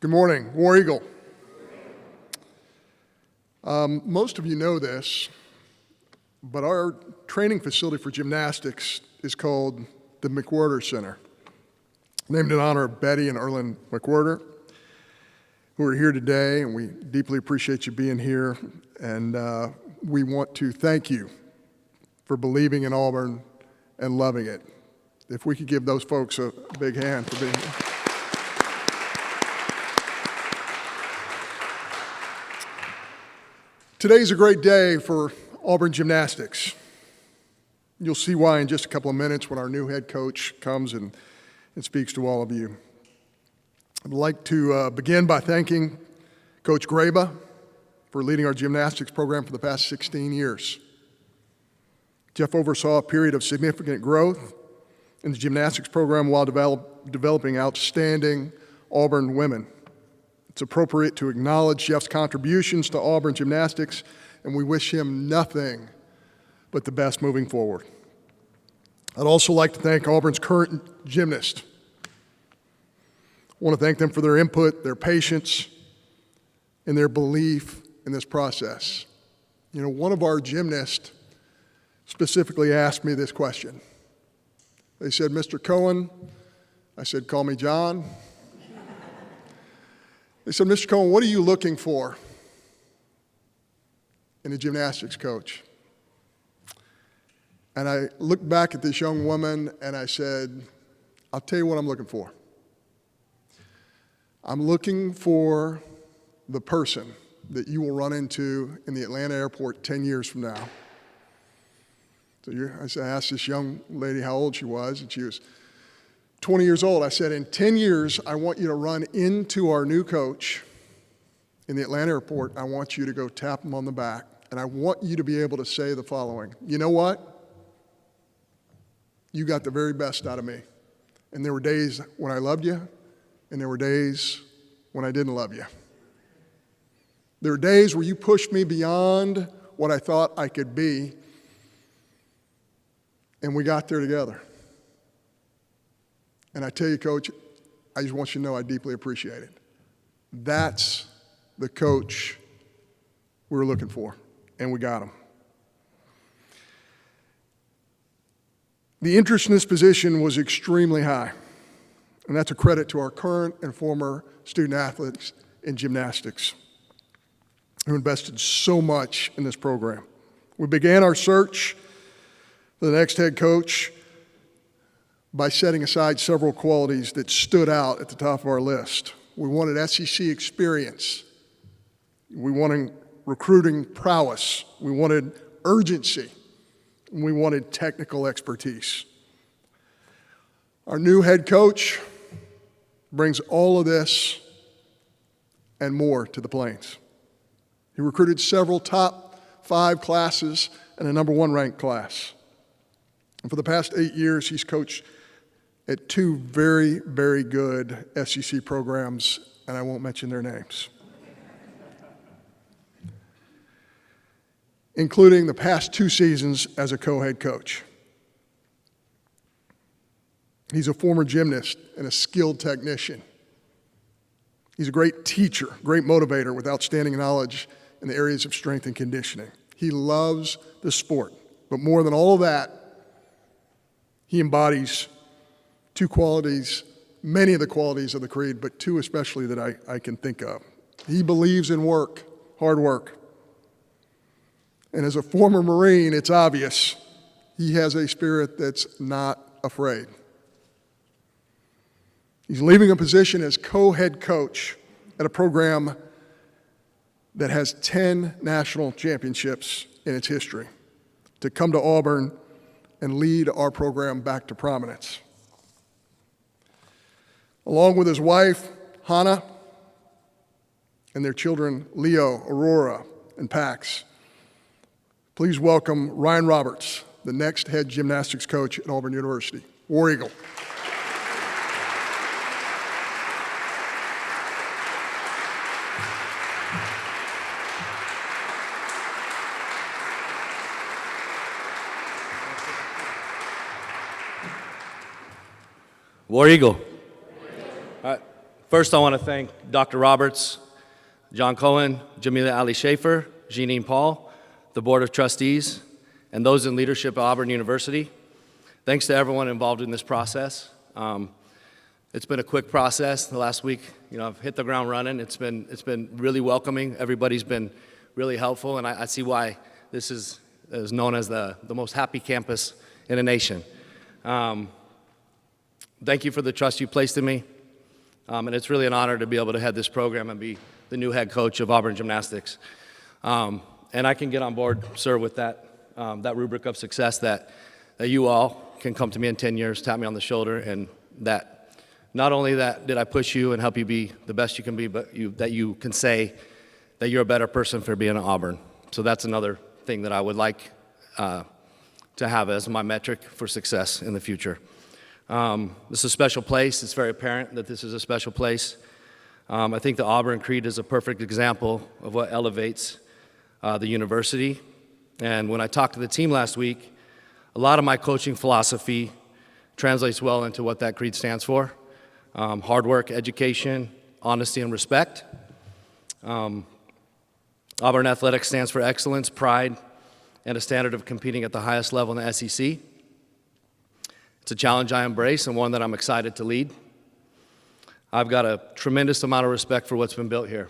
Good morning, War Eagle. Most of you know this, but our training facility for gymnastics is called the McWhorter Center, named in honor of Betty and Erlen McWhorter, who are here today, and we deeply appreciate you being here, and we want to thank you for believing in Auburn and loving it. If we could give those folks a big hand for being here. Today's a great day for Auburn gymnastics. You'll see why in just a couple of minutes when our new head coach comes and speaks to all of you. I'd like to begin by thanking Coach Graba for leading our gymnastics program for the past 16 years. Jeff oversaw a period of significant growth in the gymnastics program while developing outstanding Auburn women. It's appropriate to acknowledge Jeff's contributions to Auburn gymnastics, and we wish him nothing but the best moving forward. I'd also like to thank Auburn's current gymnasts. I want to thank them for their input, their patience, and their belief in this process. You know, one of our gymnasts specifically asked me this question. They said, "Mr. Cohen," I said, "Call me John." They said, "Mr. Cohen, what are you looking for in a gymnastics coach?" And I looked back at this young woman and I said, "I'll tell you what I'm looking for. I'm looking for the person that you will run into in the Atlanta airport 10 years from now." So I asked this young lady how old she was, and she was 20 years old. I said, "In 10 years, I want you to run into our new coach in the Atlanta airport. I want you to go tap him on the back, and I want you to be able to say the following: you know what? You got the very best out of me. And there were days when I loved you, and there were days when I didn't love you. There were days where you pushed me beyond what I thought I could be, and we got there together. And I tell you, Coach, I just want you to know I deeply appreciate it." That's the coach we were looking for, and we got him. The interest in this position was extremely high, and that's a credit to our current and former student athletes in gymnastics who invested so much in this program. We began our search for the next head coach by setting aside several qualities that stood out at the top of our list. We wanted SEC experience. We wanted recruiting prowess. We wanted urgency. And we wanted technical expertise. Our new head coach brings all of this and more to the Plains. He recruited several top 5 classes and a number 1 ranked class. And for the past 8 years, he's coached at 2 very, very good SEC programs, and I won't mention their names, including the past 2 seasons as a co-head coach. He's a former gymnast and a skilled technician. He's a great teacher, great motivator with outstanding knowledge in the areas of strength and conditioning. He loves the sport, but more than all of that, he embodies 2 qualities, many of the qualities of the creed, but 2 especially that I can think of. He believes in work, hard work. And as a former Marine, it's obvious he has a spirit that's not afraid. He's leaving a position as co-head coach at a program that has 10 national championships in its history to come to Auburn and lead our program back to prominence. Along with his wife, Hannah, and their children, Leo, Aurora, and Pax, please welcome Ryan Roberts, the next head gymnastics coach at Auburn University. War Eagle. War Eagle. First, I want to thank Dr. Roberts, John Cohen, Jamila Ali Schaefer, Jeanine Paul, the Board of Trustees, and those in leadership at Auburn University. Thanks to everyone involved in this process. It's been a quick process. The last week, I've hit the ground running. It's been really welcoming. Everybody's been really helpful, and I see why this is known as the most happy campus in the nation. Thank you for the trust you placed in me. And it's really an honor to be able to head this program and be the new head coach of Auburn Gymnastics. And I can get on board, sir, with that rubric of success that you all can come to me in 10 years, tap me on the shoulder, and that not only that did I push you and help you be the best you can be, but that you can say that you're a better person for being at Auburn. So that's another thing that I would like to have as my metric for success in the future. This is a special place. It's very apparent that this is a special place. I think the Auburn Creed is a perfect example of what elevates the university. And when I talked to the team last week, a lot of my coaching philosophy translates well into what that creed stands for. Hard work, education, honesty, and respect. Auburn Athletics stands for excellence, pride, and a standard of competing at the highest level in the SEC. It's a challenge I embrace and one that I'm excited to lead. I've got a tremendous amount of respect for what's been built here.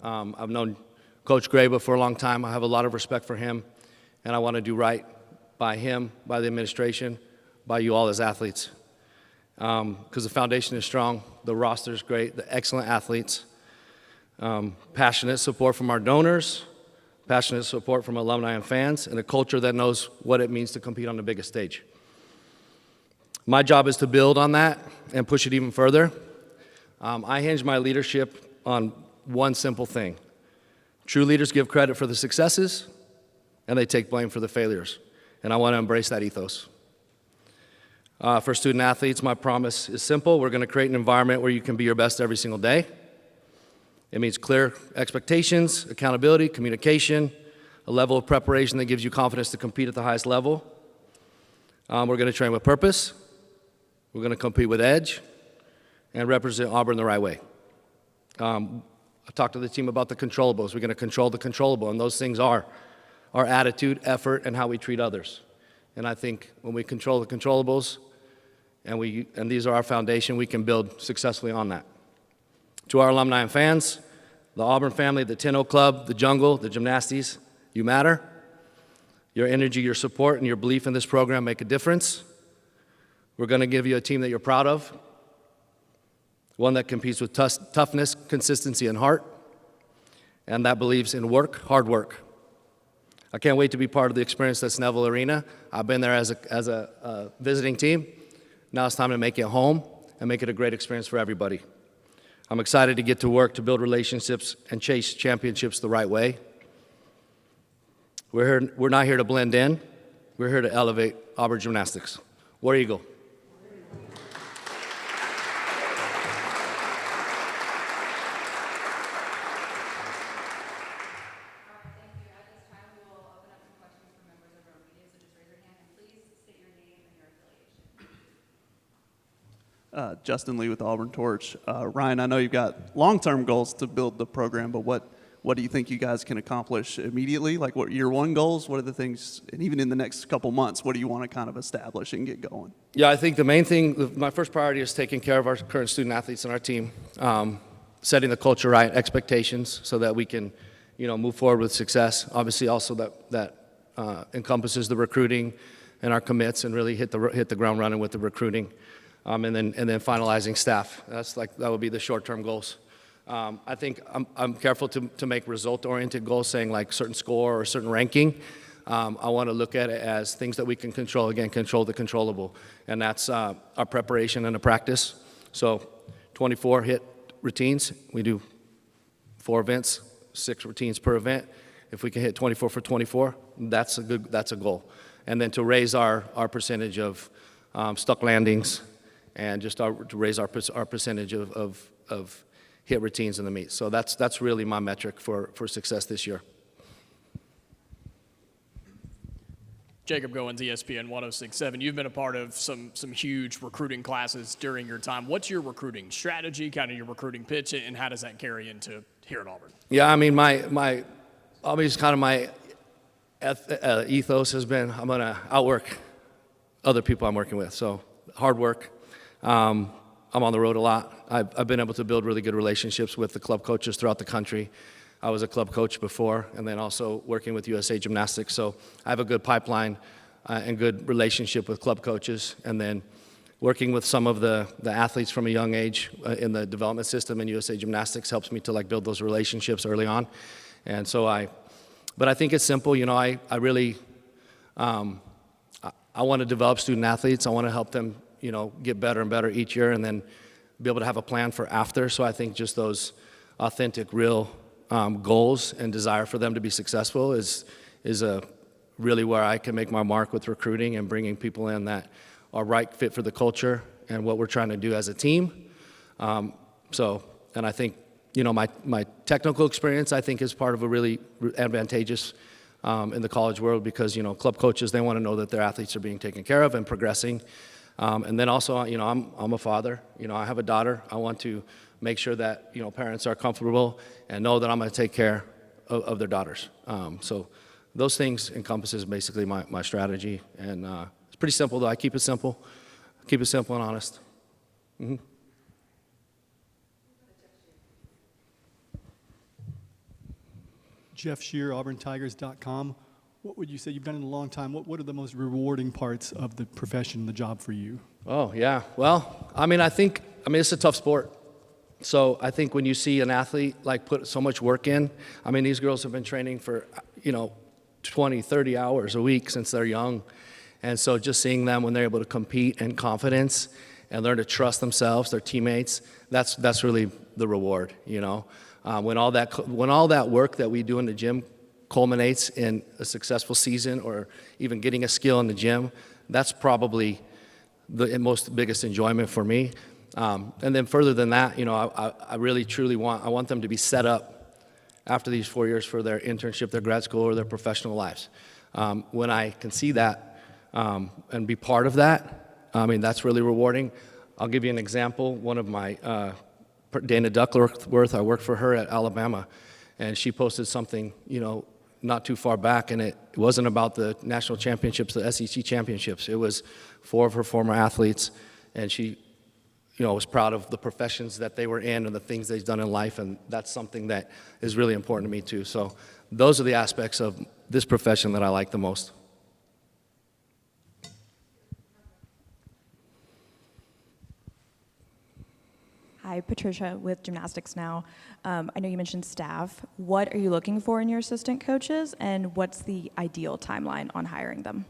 I've known Coach Graba for a long time. I have a lot of respect for him, and I want to do right by him, by the administration, by you all as athletes. Because the foundation is strong, the roster is great, the excellent athletes, passionate support from our donors, passionate support from alumni and fans, and a culture that knows what it means to compete on the biggest stage. My job is to build on that and push it even further. I hinge my leadership on one simple thing. True leaders give credit for the successes, and they take blame for the failures. And I want to embrace that ethos. For student athletes, my promise is simple. We're going to create an environment where you can be your best every single day. It means clear expectations, accountability, communication, a level of preparation that gives you confidence to compete at the highest level. We're going to train with purpose. We're going to compete with edge and represent Auburn the right way. I've talked to the team about the controllables. We're going to control the controllable, and those things are our attitude, effort, and how we treat others. And I think when we control the controllables, and these are our foundation, we can build successfully on that. To our alumni and fans, the Auburn family, the 10-0 Club, the Jungle, the Gymnasties, you matter. Your energy, your support, and your belief in this program make a difference. We're going to give you a team that you're proud of, one that competes with toughness, consistency, and heart, and that believes in work, hard work. I can't wait to be part of the experience that's Neville Arena. I've been there as a visiting team. Now it's time to make it home and make it a great experience for everybody. I'm excited to get to work to build relationships and chase championships the right way. We're not here to blend in. We're here to elevate Auburn Gymnastics. War Eagle. Justin Lee with the Auburn Torch. Ryan, I know you've got long-term goals to build the program, but what do you think you guys can accomplish immediately? Like what year one goals? What are the things, and even in the next couple months, what do you want to kind of establish and get going? Yeah, I think the main thing, my first priority is taking care of our current student athletes and our team, setting the culture right, expectations, so that we can, move forward with success. Obviously, also that encompasses the recruiting and our commits, and really hit the ground running with the recruiting. And then finalizing staff. That would be the short-term goals. I think I'm careful to make result-oriented goals, saying like certain score or certain ranking. I want to look at it as things that we can control. Again, control the controllable, and that's our preparation and the practice. So, 24 hit routines. We do 4 events, 6 routines per event. If we can hit 24 for 24, that's a goal. And then to raise our percentage of stuck landings, and just to raise our percentage of hit routines in the meet. So that's really my metric for success this year. Jacob Goins, ESPN 106.7. You've been a part of some huge recruiting classes during your time. What's your recruiting strategy, kind of your recruiting pitch, and how does that carry into here at Auburn? Yeah, I mean, my always kind of my ethos has been I'm going to outwork other people I'm working with. So hard work. I'm on the road a lot. I've been able to build really good relationships with the club coaches throughout the country. I was a club coach before, and then also working with USA Gymnastics. So I have a good pipeline and good relationship with club coaches. And then working with some of the athletes from a young age in the development system in USA Gymnastics helps me to like build those relationships early on. And so but I think it's simple. You know, I really, I want to develop student athletes. I want to help them, you know, get better and better each year, and then be able to have a plan for after. So I think just those authentic, real goals and desire for them to be successful is really where I can make my mark with recruiting and bringing people in that are right fit for the culture and what we're trying to do as a team. And I think, you know, my technical experience, I think, is part of a really advantageous in the college world because, you know, club coaches, they want to know that their athletes are being taken care of and progressing. And then also, you know, I'm a father. You know, I have a daughter. I want to make sure that, you know, parents are comfortable and know that I'm going to take care of their daughters. So those things encompasses basically my strategy. And it's pretty simple, though. I keep it simple. And honest. Mm-hmm. Jeff Shear, AuburnTigers.com. What would you say, you've done it a long time, what are the most rewarding parts of the profession, the job for you? Oh, yeah. Well, I mean, it's a tough sport. So I think when you see an athlete like put so much work in, I mean, these girls have been training for, you know, 20, 30 hours a week since they're young. And so just seeing them when they're able to compete in confidence and learn to trust themselves, their teammates, that's really the reward, you know. When all that work that we do in the gym culminates in a successful season or even getting a skill in the gym, that's probably the biggest enjoyment for me. And then further than that, you know, I really truly want them to be set up after these 4 years for their internship, their grad school, or their professional lives. When I can see that and be part of that, I mean, that's really rewarding. I'll give you an example. One of my Dana Duckworth, I worked for her at Alabama, and she posted something, you know, not too far back, and it wasn't about the national championships, the SEC championships. It was 4 of her former athletes, and she, you know, was proud of the professions that they were in and the things they've done in life, and that's something that is really important to me too. So those are the aspects of this profession that I like the most. Hi, Patricia with Gymnastics Now. I know you mentioned staff. What are you looking for in your assistant coaches, and what's the ideal timeline on hiring them?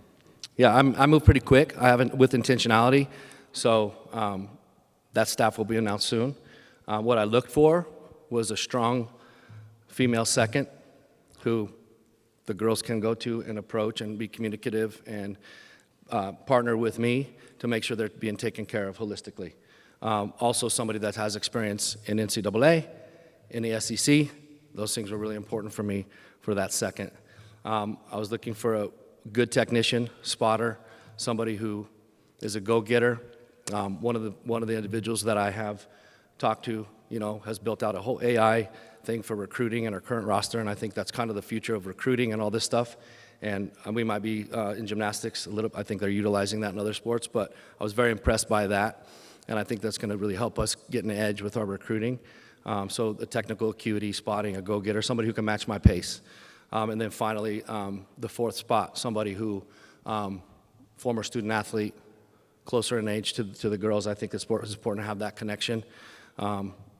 Yeah, I move pretty quick. I haven't with intentionality, so that staff will be announced soon. What I looked for was a strong female second who the girls can go to and approach and be communicative and partner with me to make sure they're being taken care of holistically. Also somebody that has experience in NCAA, in the SEC. Those things were really important for me for that second. I was looking for a good technician, spotter, somebody who is a go-getter. One of the individuals that I have talked to, you know, has built out a whole AI thing for recruiting in our current roster, and I think that's kind of the future of recruiting and all this stuff. And we might be in gymnastics a little. I think they're utilizing that in other sports, but I was very impressed by that. And I think that's going to really help us get an edge with our recruiting. So the technical acuity, spotting, a go-getter, somebody who can match my pace. And then finally, the fourth spot, somebody who, former student athlete, closer in age to the girls. I think it's important to have that connection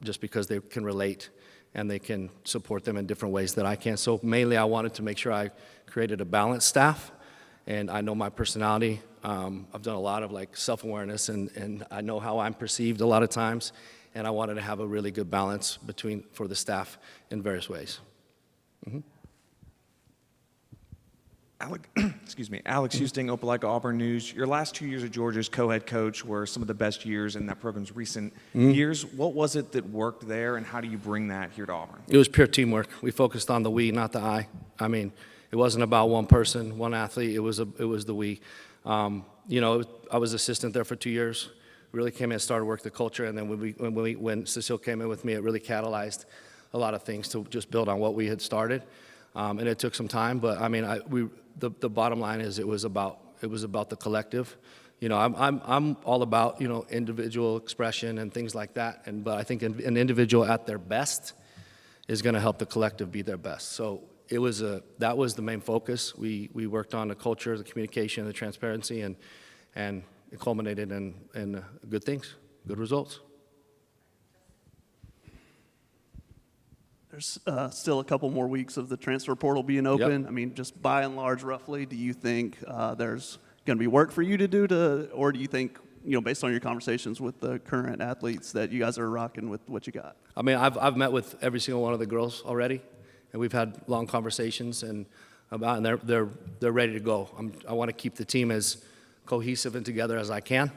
just because they can relate and they can support them in different ways that I can. So mainly I wanted to make sure I created a balanced staff, and I know my personality. I've done a lot of like self-awareness, and I know how I'm perceived a lot of times, and I wanted to have a really good balance for the staff in various ways. Mm-hmm. Alex Houston, Opelika Auburn News. Your last 2 years at Georgia as co-head coach were some of the best years in that program's recent years. What was it that worked there, and how do you bring that here to Auburn? It was pure teamwork. We focused on the we, not the I. I mean, It wasn't about one person, one athlete. It was the we. You know, I was assistant there for 2 years. Really came in and started working the culture, and then when Cecile came in with me, it really catalyzed a lot of things to just build on what we had started. And it took some time, but I mean, the bottom line is it was about the collective. You know, I'm all about, you know, individual expression and things like that, but I think an individual at their best is going to help the collective be their best. So that was the main focus. We worked on the culture, the communication, the transparency, and it culminated in good things, good results. There's still a couple more weeks of the transfer portal being open. Yep. I mean, just by and large, roughly, do you think there's going to be work for you to do or do you think, you know, based on your conversations with the current athletes, that you guys are rocking with what you got? I mean, I've met with every single one of the girls already, and we've had long conversations and they're ready to go. I want to keep the team as cohesive and together as I can,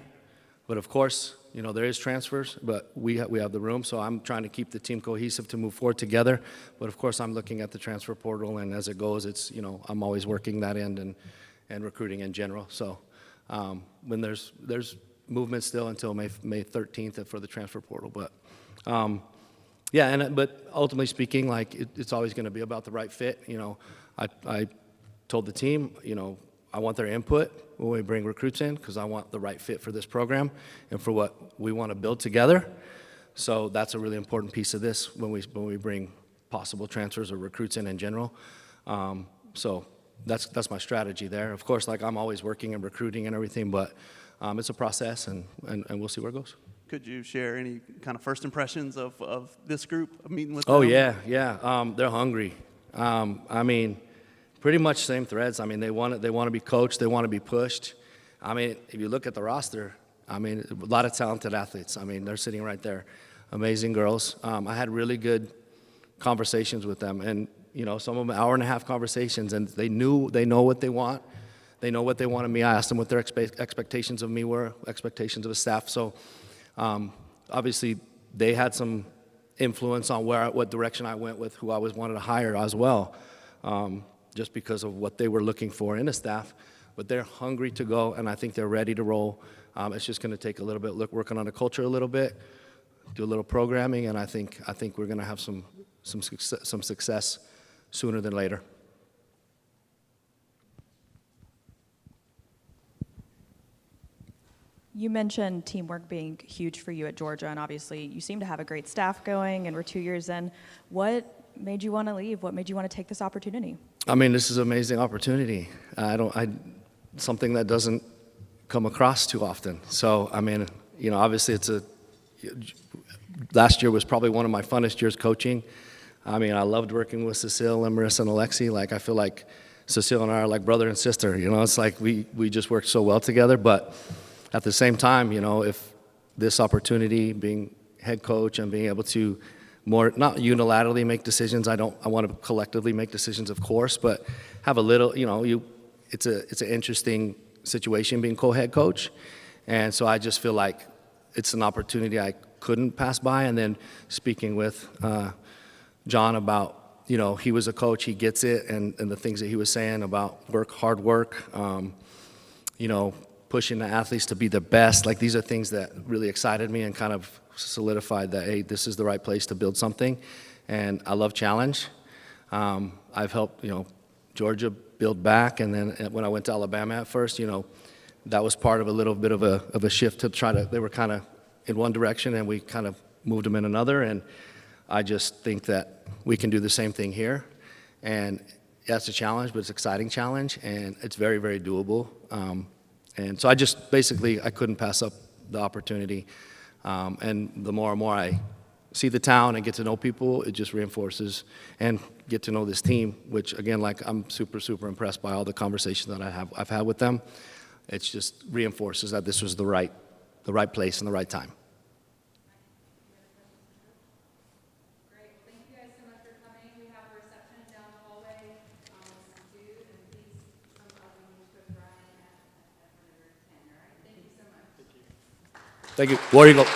but of course, you know, there is transfers, but we have the room, so I'm trying to keep the team cohesive to move forward together. But of course, I'm looking at the transfer portal, and as it goes, it's, you know, I'm always working that end and recruiting in general. So when there's movement still until May 13th for the transfer portal, but yeah, but ultimately speaking, like it's always going to be about the right fit. You know, I told the team, you know, I want their input when we bring recruits in because I want the right fit for this program and for what we want to build together. So that's a really important piece of this when we bring possible transfers or recruits in general. So that's my strategy there. Of course, like I'm always working and recruiting and everything, but it's a process and we'll see where it goes. Could you share any kind of first impressions of this group, of meeting with them? Oh yeah. They're hungry. I mean, pretty much same threads. I mean, they want to be coached. They want to be pushed. I mean, if you look at the roster, I mean, a lot of talented athletes. I mean, they're sitting right there. Amazing girls. I had really good conversations with them, and you know, some of them hour-and-a-half conversations, and they know what they want. They know what they want of me. I asked them what their expectations of me were, expectations of the staff. So, obviously, they had some influence on what direction I went with, who I wanted to hire as well. Just because of what they were looking for in a staff, but they're hungry to go, and I think they're ready to roll. It's just going to take a little bit, working on the culture a little bit, do a little programming, and I think we're going to have some success sooner than later. You mentioned teamwork being huge for you at Georgia, and obviously you seem to have a great staff going, and we're 2 years in. What made you want to leave? What made you want to take this opportunity? I mean, this is an amazing opportunity. Something that doesn't come across too often. So, I mean, you know, obviously last year was probably one of my funnest years coaching. I mean, I loved working with Cecile and Marissa and Alexi. Like, I feel like Cecile and I are like brother and sister. You know, it's like we just worked so well together. But at the same time, you know, if this opportunity, being head coach and being able to not unilaterally make decisions. I want to collectively make decisions, of course, but have a little, you know, it's an interesting situation being co-head coach. And so I just feel like it's an opportunity I couldn't pass by. And then speaking with John about, you know, he was a coach, he gets it, and the things that he was saying about hard work, you know, pushing the athletes to be the best. Like, these are things that really excited me and kind of solidified that, hey, this is the right place to build something. And I love challenge. I've helped, you know, Georgia build back, and then when I went to Alabama at first, you know, that was part of a little bit of a shift to they were kind of in one direction and we kind of moved them in another, and I just think that we can do the same thing here. And that's a challenge, but it's an exciting challenge, and it's very, very doable. And so I couldn't pass up the opportunity. And the more and more I see the town and get to know people, it just reinforces, and get to know this team, which again, like, I'm super, super impressed by all the conversations that I've had with them. It just reinforces that this was the right place and the right time. Great. Thank you guys so much for coming. We have a reception down the hallway with some food, and please come up and meet Coach Ryan at number 10. All right. Thank you so much. Thank you. War Eagle.